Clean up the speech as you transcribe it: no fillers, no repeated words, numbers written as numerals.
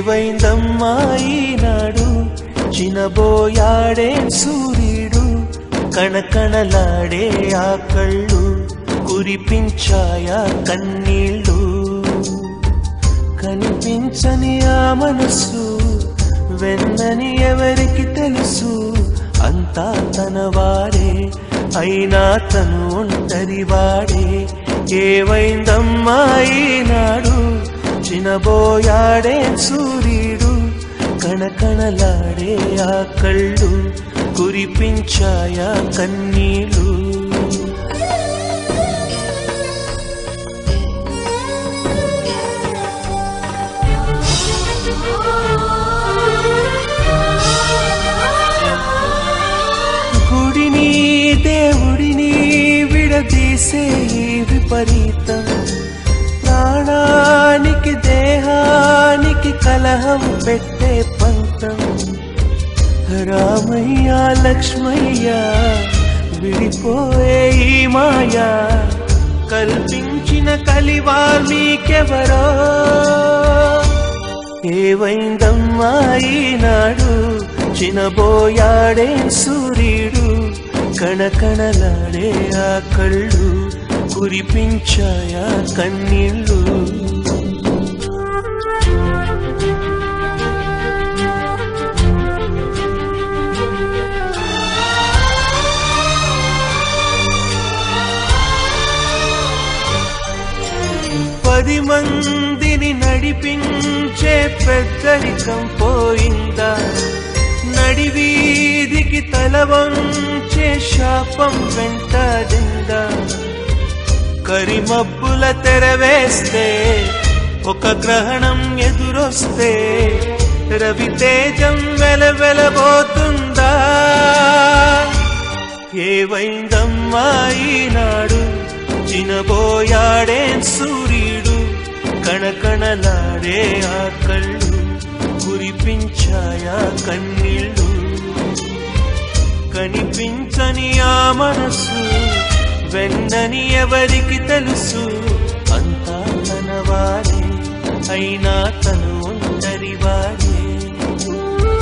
ఏవైందమ్మా ఈనాడు చినబోయాడే సూర్యుడు కణకణలాడే ఆ కళ్ళు కురిపించాయా కన్నీళ్ళు కనిపించని ఆ మనసు వెన్నని ఎవరికి తెలుసు అంతా తనవాడే అయినా తను ఒంటరివాడే ఏవైందమ్మా ఈనాడు చినబోయాడే సూర్యుడు కణకణలాడే ఆ కళ్ళు కురిపించాయా కన్నీళ్ళు గుడిని దేవుడిని విడదీసే విపరీతం ప్రాణానికి దేహానికి కలహం పెట్టే పంతం రామయ్య లక్ష్మయ్య విడిపోయే ఈ మాయా కల్పించిన కలివాల్మీకెవరో ఏవైందమ్మా ఈనాడు చినబోయాడే సూర్యుడు కణకణలాడే ఆ కళ్ళు కురిపించాయా కన్నీళ్ళు పది మందిని నడిపించే పెద్దరికం పోయిందా నడివీధికి తల వంచే శాపం వెంటాడిందా కరిమబ్బుల తెరవేస్తే ఒక గ్రహణం ఎదురొస్తే రవితేజం వెలవెలబోతుందా ఏవైందమ్మా ఈనాడు చినబోయాడే సూర్యుడు కణకణలాడే ఆ కళ్ళు కురిపించాయా కన్నీళ్ళు కనిపించని ఆ మనసు వెన్నని ఎవరికి తెలుసు అంతా తనవాడే అయినా తను ఒంటరివాడే